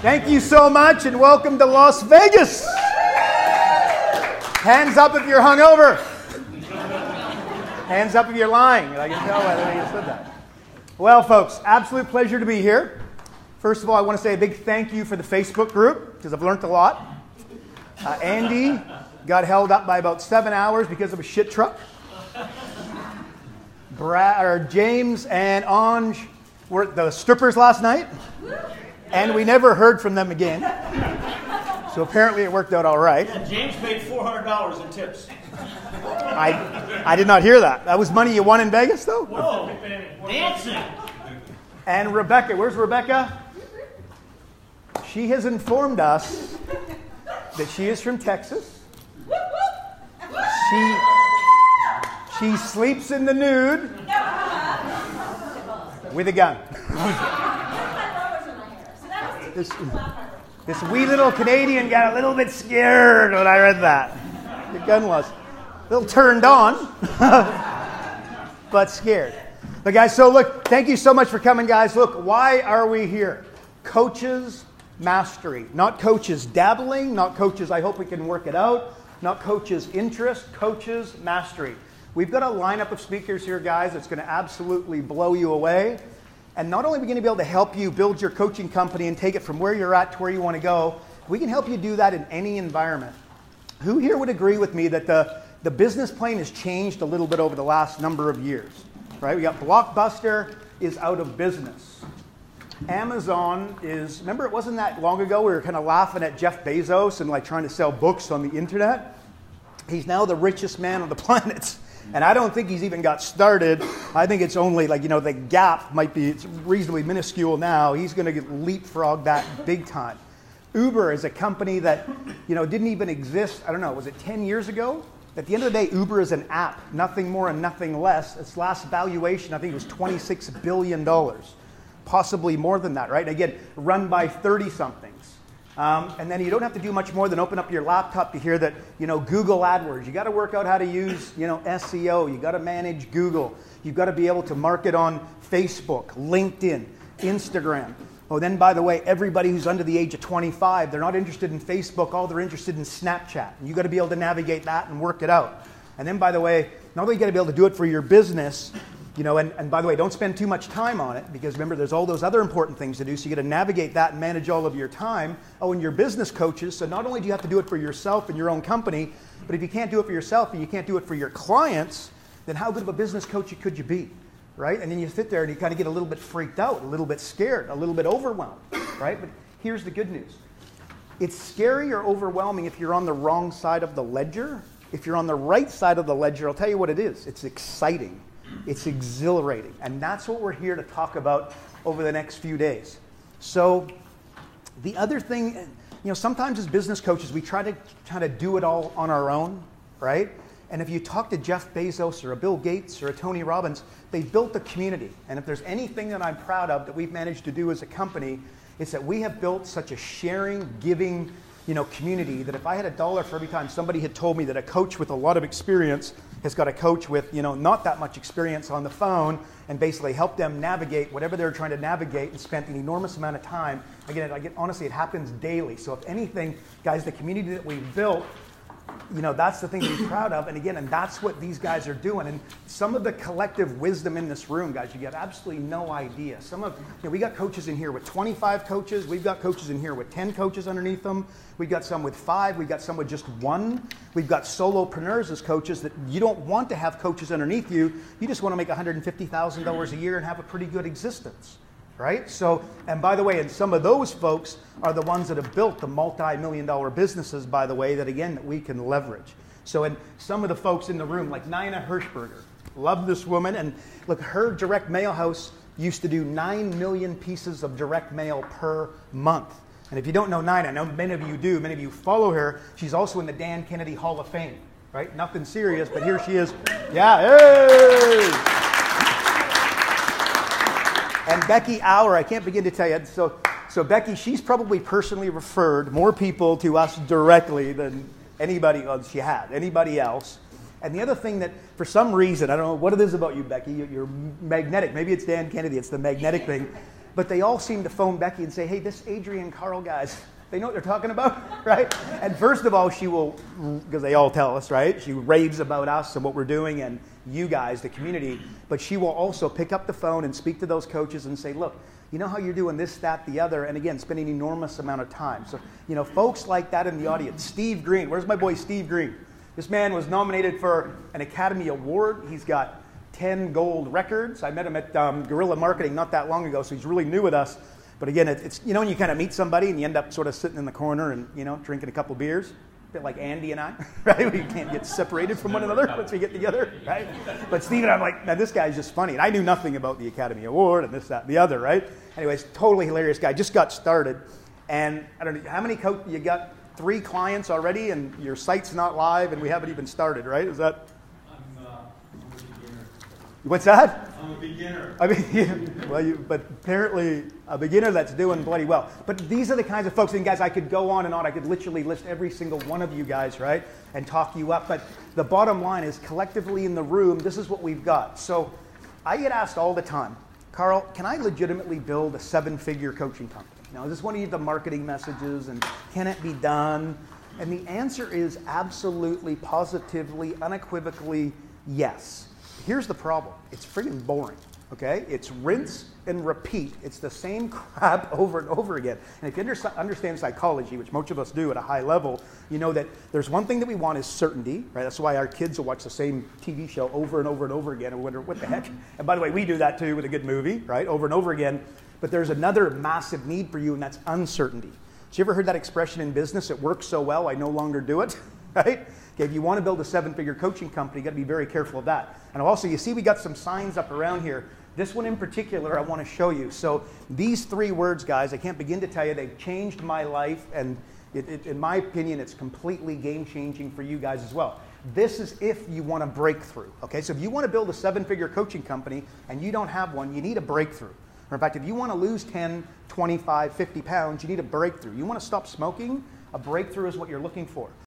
Thank you so much and welcome to Las Vegas. Hands up if you're hungover. Hands up if you're lying. I can tell by the way you said that. Well, folks, absolute pleasure to be here. First of all, I want to say a big thank you for the Facebook group because I've learned a lot. Andy got held up by about 7 hours because of a shit truck. James and Ange were at the strippers last night, and we never heard from them again. So apparently it worked out all right. Yeah, James paid $400 in tips. I did not hear that. That was money you won in Vegas, though? Whoa, dancing. And Rebecca, where's Rebecca? She has informed us that she is from Texas. She sleeps in the nude with a gun. This wee little Canadian got a little bit scared when I read that. The gun was a little turned on, but scared. But guys, so look, thank you so much for coming, guys. Look, why are we here? Coaches mastery. Not coaches dabbling, not coaches I hope we can work it out, not coaches interest, coaches mastery. We've got a lineup of speakers here, guys, that's going to absolutely blow you away. And not only are we going to be able to help you build your coaching company and take it from where you're at to where you want to go, we can help you do that in any environment. Who here would agree with me that the business plane has changed a little bit over the last number of years? Right? We got Blockbuster is out of business. Amazon is, remember it wasn't that long ago we were kind of laughing at Jeff Bezos and like trying to sell books on the internet? He's now the richest man on the planet. And I don't think he's even got started. I think it's only like, the gap might be, it's reasonably minuscule now. He's going to get leapfrog that big time. Uber is a company that, didn't even exist, I don't know, was it 10 years ago? At the end of the day, Uber is an app, nothing more and nothing less. Its last valuation, I think it was $26 billion. Possibly more than that, right? Again, run by 30-somethings. And then you don't have to do much more than open up your laptop to hear that, Google AdWords. You got to work out how to use, SEO. You got to manage Google. You've got to be able to market on Facebook, LinkedIn, Instagram. Oh, then by the way, everybody who's under the age of 25, they're not interested in Facebook. All they're interested in Snapchat. And you got to be able to navigate that and work it out. And then by the way, not only you got to be able to do it for your business, and by the way, don't spend too much time on it because remember, there's all those other important things to do. So you got to navigate that and manage all of your time. Oh, and you're business coaches. So not only do you have to do it for yourself and your own company, but if you can't do it for yourself and you can't do it for your clients, then how good of a business coach could you be, right? And then you sit there and you kind of get a little bit freaked out, a little bit scared, a little bit overwhelmed, right? But here's the good news. It's scary or overwhelming if you're on the wrong side of the ledger. If you're on the right side of the ledger, I'll tell you what it is. It's exciting. It's exhilarating. And that's what we're here to talk about over the next few days. So the other thing, sometimes as business coaches, we try to do it all on our own, right? And if you talk to Jeff Bezos or a Bill Gates or a Tony Robbins, they built a community. And if there's anything that I'm proud of that we've managed to do as a company, it's that we have built such a sharing, giving, community that if I had $1 for every time somebody had told me that a coach with a lot of experience has got a coach with, not that much experience on the phone and basically help them navigate whatever they're trying to navigate and spent an enormous amount of time. Again, honestly, it happens daily. So if anything, guys, the community that we've built, that's the thing to be proud of. And that's what these guys are doing. And some of the collective wisdom in this room, guys, you get absolutely no idea. We got coaches in here with 25 coaches. We've got coaches in here with 10 coaches underneath them. We've got some with 5. We've got some with just 1. We've got solopreneurs as coaches that you don't want to have coaches underneath you. You just want to make $150,000 a year and have a pretty good existence. Right? So, and by the way, and some of those folks are the ones that have built the multi-million-dollar businesses, by the way, that we can leverage. So, and some of the folks in the room, like Nina Hirschberger, love this woman. And look, her direct mail house used to do 9 million pieces of direct mail per month. And if you don't know Nina, I know many of you do, many of you follow her, she's also in the Dan Kennedy Hall of Fame. Right? Nothing serious, but here she is. Yeah, hey! And Becky Auer, I can't begin to tell you. So Becky, she's probably personally referred more people to us directly than anybody else. And the other thing that, for some reason, I don't know what it is about you, Becky, you're magnetic. Maybe it's Dan Kennedy, it's the magnetic thing. but they all seem to phone Becky and say, hey, this Adrian Karl guys, they know what they're talking about, right? And first of all, she will, because they all tell us, right? She raves about us and what we're doing and you guys, the community, but she will also pick up the phone and speak to those coaches and say, look, you know how you're doing this, that, the other, and again, spending an enormous amount of time. So, folks like that in the audience. Steve Green, where's my boy Steve Green? This man was nominated for an Academy Award. He's got 10 gold records. I met him at Guerrilla Marketing not that long ago, so he's really new with us. But again, it's when you kind of meet somebody and you end up sort of sitting in the corner and, drinking a couple beers. A bit like Andy and I, right? We can't get separated from one another once we get together, right? But Steve and I'm like, man, this guy's just funny. And I knew nothing about the Academy Award and this, that, and the other, right? Anyways, totally hilarious guy. Just got started. And I don't know, how many you got 3 clients already and your site's not live and we haven't even started, right? Is that? I'm a beginner. What's that? I'm a beginner. I mean, yeah, but apparently a beginner that's doing bloody well. But these are the kinds of folks, and guys, I could go on and on. I could literally list every single one of you guys, right, and talk you up. But the bottom line is collectively in the room, this is what we've got. So I get asked all the time, Karl, can I legitimately build a 7-figure coaching company? Now, is this one of the marketing messages, and can it be done? And the answer is absolutely, positively, unequivocally yes. Here's the problem. It's friggin' boring, okay? It's rinse and repeat. It's the same crap over and over again. And if you understand psychology, which most of us do at a high level, you know that there's one thing that we want is certainty, right? That's why our kids will watch the same TV show over and over and over again and wonder, what the heck? And by the way, we do that too with a good movie, right? Over and over again. But there's another massive need for you, and that's uncertainty. So you ever heard that expression in business, it works so well, I no longer do it, right? Okay, if you want to build a 7-figure coaching company, you got to be very careful of that. And also, you see we got some signs up around here. This one in particular, I want to show you. So these 3 words, guys, I can't begin to tell you, they've changed my life, and in my opinion, it's completely game-changing for you guys as well. This is if you want a breakthrough, okay? So if you want to build a 7-figure coaching company and you don't have one, you need a breakthrough. Or in fact, if you want to lose 10, 25, 50 pounds, you need a breakthrough. You want to stop smoking? A breakthrough is what you're looking for.